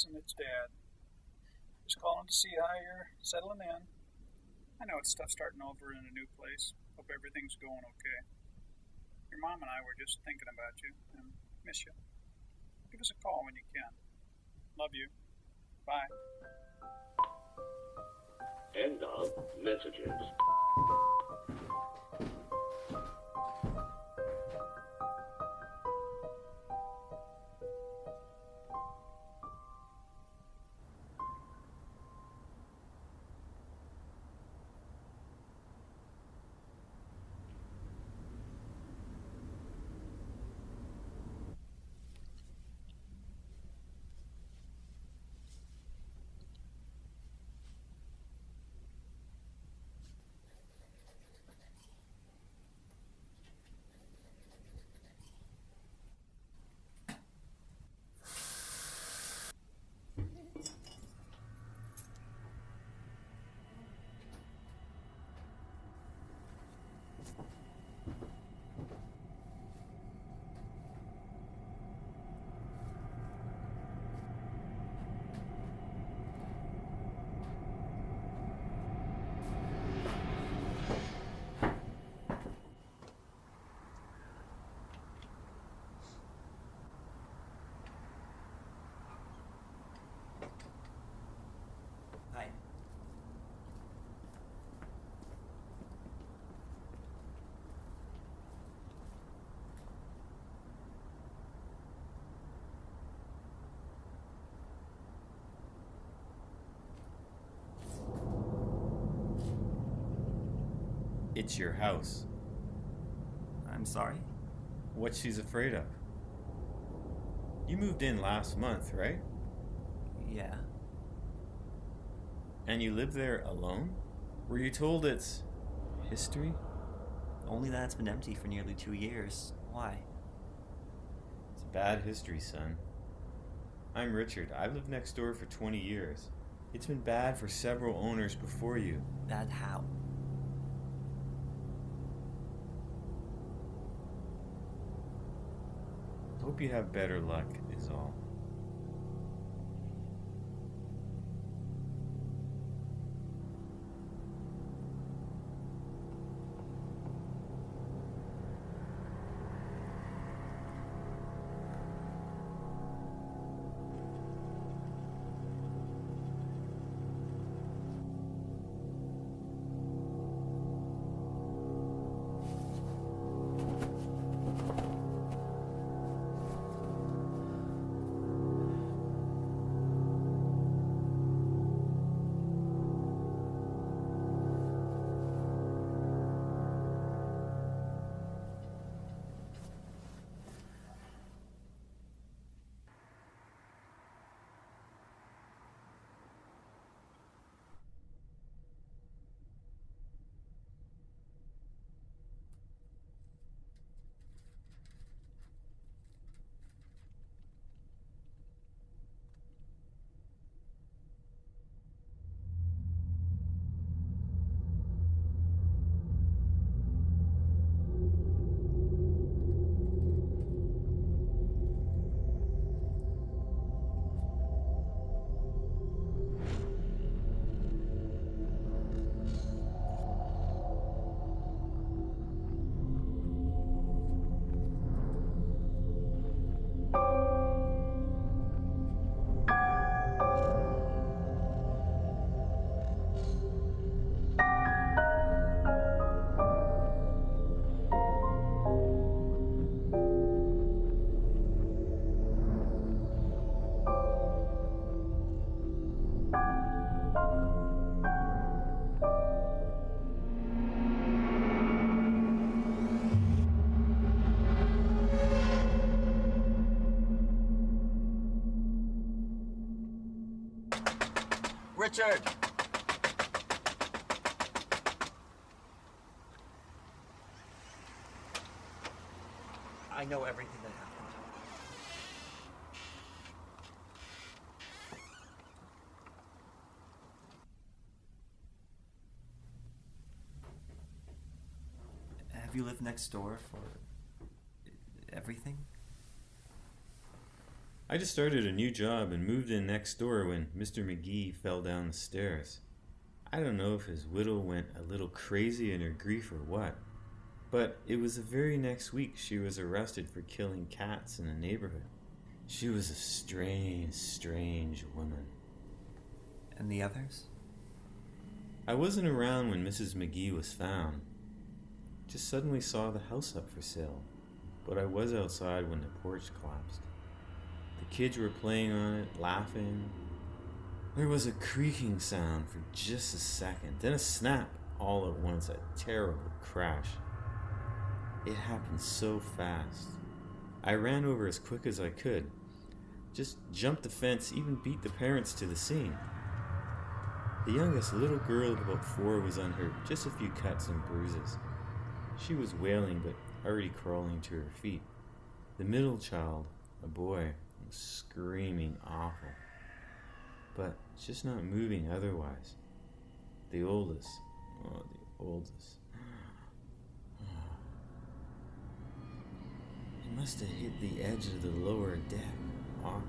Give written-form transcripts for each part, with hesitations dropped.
and it's Dad. Just calling to see how you're settling in. I know it's tough starting over in a new place. Hope everything's going okay. Your mom and I were just thinking about you and miss you. Give us a call when you can. Love you. Bye. End of messages. Hi. It's your house. I'm sorry? What she's afraid of. You moved in last month, right? Yeah. And you live there alone? Were you told it's history? Only that it's been empty for nearly 2 years. Why? It's bad history, son. I'm Richard. I've lived next door for 20 years. It's been bad for several owners before you. Bad how? Hope you have better luck, is all. Richard! I know everything that happened. Have you lived next door for everything? I just started a new job and moved in next door when Mr. McGee fell down the stairs. I don't know if his widow went a little crazy in her grief or what, but it was the very next week she was arrested for killing cats in the neighborhood. She was a strange, strange woman. And the others? I wasn't around when Mrs. McGee was found. Just suddenly saw the house up for sale, but I was outside when the porch collapsed. The kids were playing on it, laughing. There was a creaking sound for just a second, then a snap, all at once, a terrible crash. It happened so fast. I ran over as quick as I could. Just jumped the fence, even beat the parents to the scene. The youngest little girl of about 4 was unhurt, just a few cuts and bruises. She was wailing, but already crawling to her feet. The middle child, a boy, was screaming awful, but just not moving otherwise. The oldest, It must have hit the edge of the lower deck. Awkward.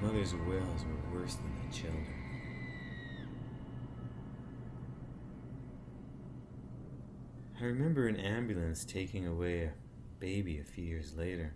The mother's wails were worse than the children. I remember an ambulance taking away a baby a few years later.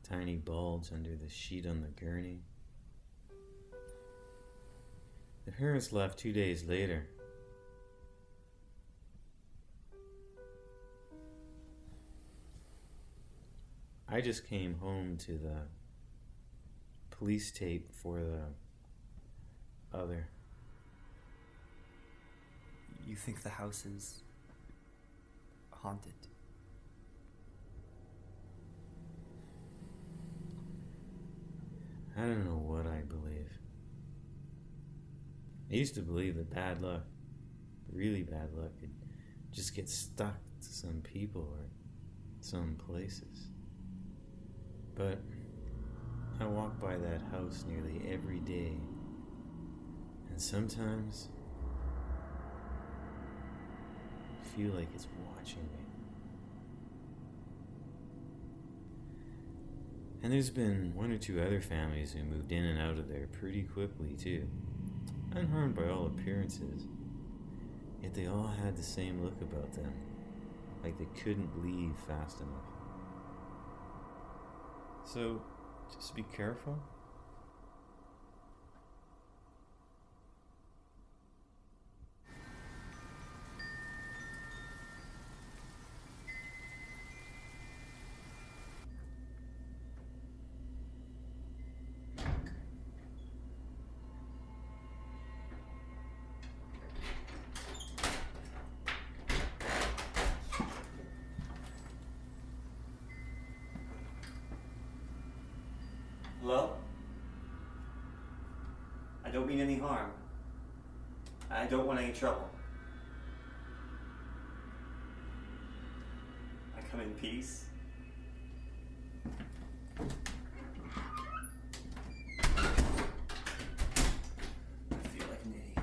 Tiny bulge under the sheet on the gurney. The parents left 2 days later. I just came home to the police tape for the other. You think the house is haunted? I don't know what I believe. I used to believe that bad luck, really bad luck, could just get stuck to some people or some places. But I walk by that house nearly every day, and sometimes I feel like it's watching me. And there's been 1 or 2 other families who moved in and out of there pretty quickly too, unharmed by all appearances, yet they all had the same look about them, like they couldn't leave fast enough. So, just be careful. Hello? I don't mean any harm. I don't want any trouble. I come in peace. I feel like an idiot.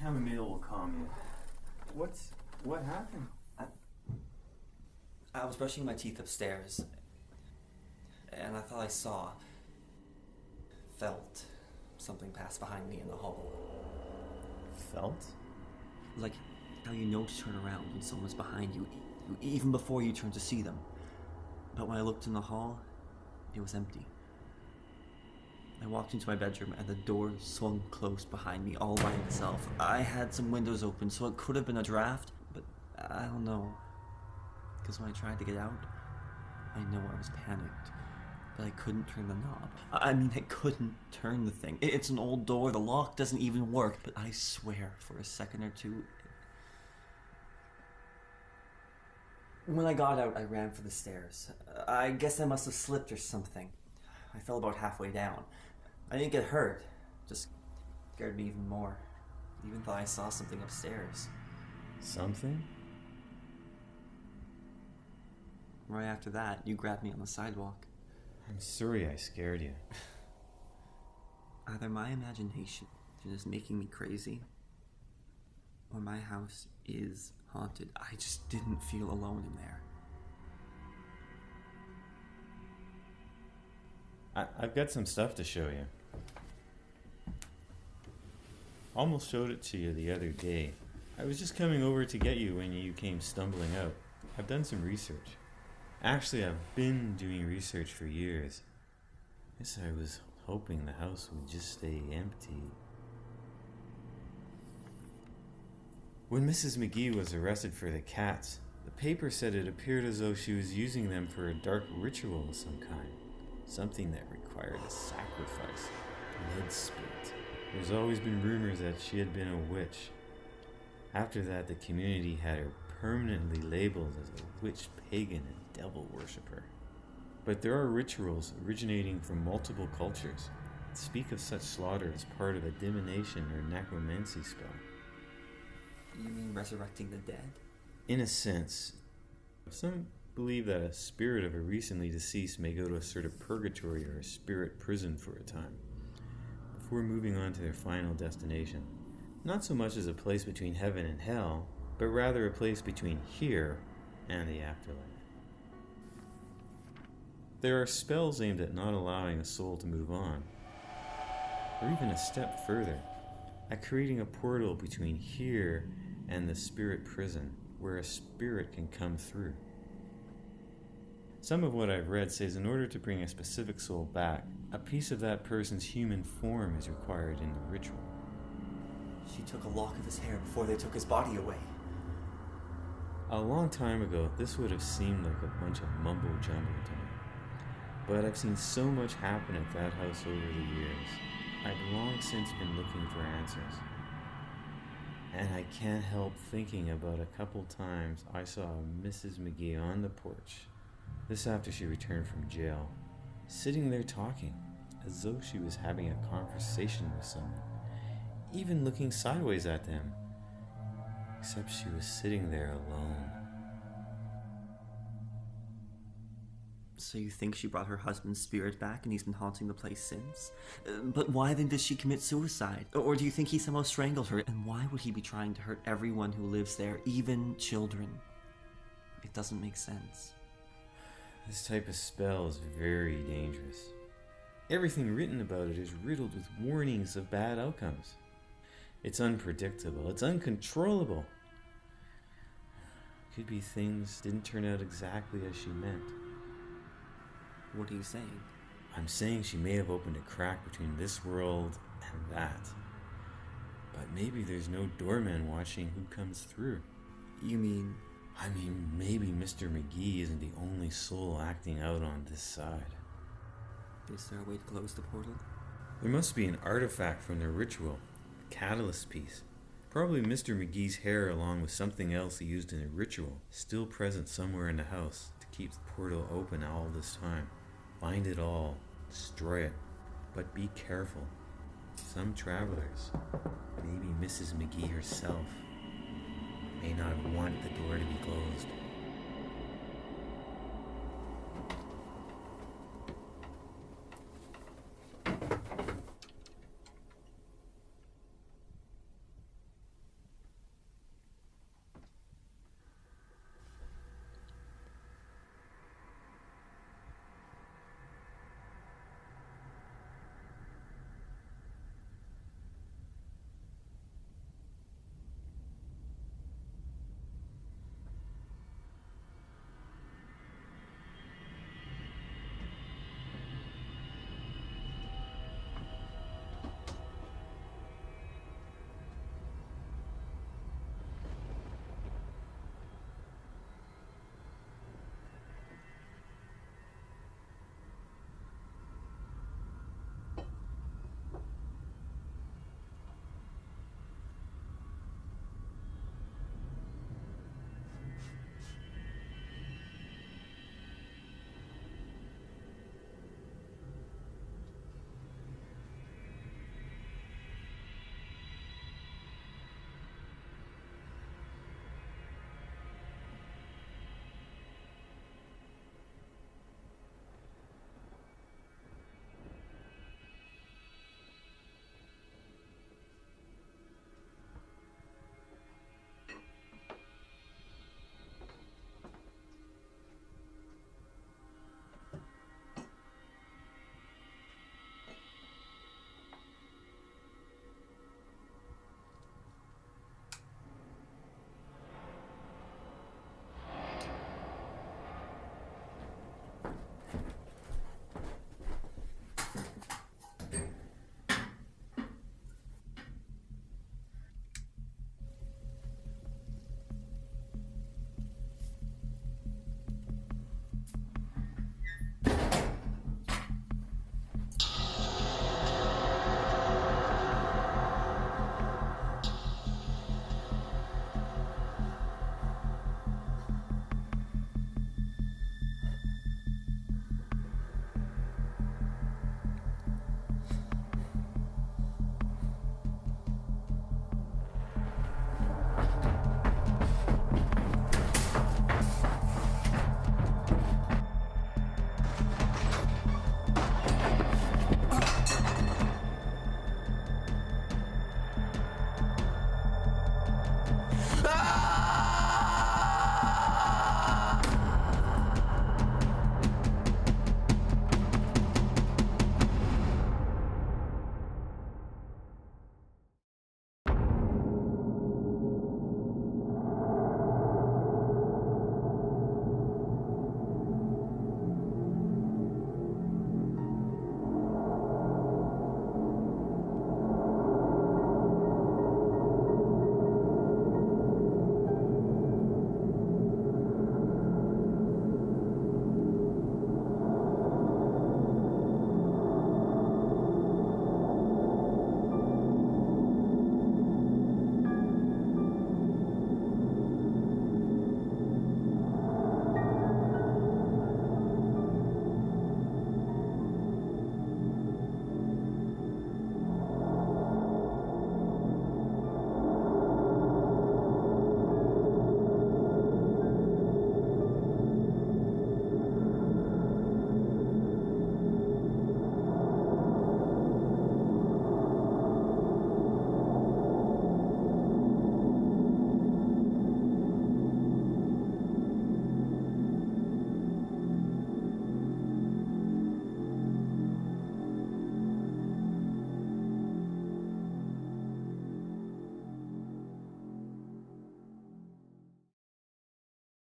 chamomile will calm you. What happened? I was brushing my teeth upstairs, and I thought I felt something pass behind me in the hall. Felt? Like how you know to turn around when someone's behind you, even before you turn to see them. But when I looked in the hall, it was empty. I walked into my bedroom and the door swung closed behind me all by itself. I had some windows open, so it could have been a draft, but I don't know. Because when I tried to get out, I know I was panicked, but I couldn't turn the knob. I couldn't turn the thing. It's an old door, the lock doesn't even work, but I swear, for a second or two... When I got out, I ran for the stairs. I guess I must have slipped or something. I fell about halfway down. I didn't get hurt, just scared me even more. Even thought I saw something upstairs. Something? Right after that, you grabbed me on the sidewalk. I'm sorry I scared you. Either my imagination is just making me crazy, or my house is haunted. I just didn't feel alone in there. I've got some stuff to show you. Almost showed it to you the other day. I was just coming over to get you when you came stumbling out. I've done some research. Actually, I've been doing research for years. Guess I was hoping the house would just stay empty. When Mrs. McGee was arrested for the cats, the paper said it appeared as though she was using them for a dark ritual of some kind. Something that required a sacrifice, blood spilt. There's always been rumors that she had been a witch. After that, the community had her permanently labeled as a witch, pagan, and devil worshipper. But there are rituals originating from multiple cultures that speak of such slaughter as part of a divination or necromancy spell. You mean resurrecting the dead? In a sense. Some believe that a spirit of a recently deceased may go to a sort of purgatory or a spirit prison for a time, before moving on to their final destination. Not so much as a place between heaven and hell, but rather a place between here and the afterlife. There are spells aimed at not allowing a soul to move on, or even a step further, at creating a portal between here and the spirit prison, where a spirit can come through. Some of what I've read says in order to bring a specific soul back, a piece of that person's human form is required in the ritual. She took a lock of his hair before they took his body away. A long time ago, this would have seemed like a bunch of mumbo jumbo to me. But I've seen so much happen at that house over the years. I've long since been looking for answers. And I can't help thinking about a couple times I saw Mrs. McGee on the porch, this after she returned from jail, sitting there talking, as though she was having a conversation with someone, even looking sideways at them, except she was sitting there alone. So you think she brought her husband's spirit back and he's been haunting the place since? But why then did she commit suicide? Or do you think he somehow strangled her? And why would he be trying to hurt everyone who lives there, even children? It doesn't make sense. This type of spell is very dangerous. Everything written about it is riddled with warnings of bad outcomes. It's unpredictable. It's uncontrollable. Could be things didn't turn out exactly as she meant. What are you saying? I'm saying she may have opened a crack between this world and that. But maybe there's no doorman watching who comes through. You mean... I mean, maybe Mr. McGee isn't the only soul acting out on this side. Is there a way to close the portal? There must be an artifact from the ritual, a catalyst piece. Probably Mr. McGee's hair along with something else he used in the ritual, still present somewhere in the house to keep the portal open all this time. Find it all, destroy it, but be careful. Some travelers, maybe Mrs. McGee herself, may not have wanted the door to be closed.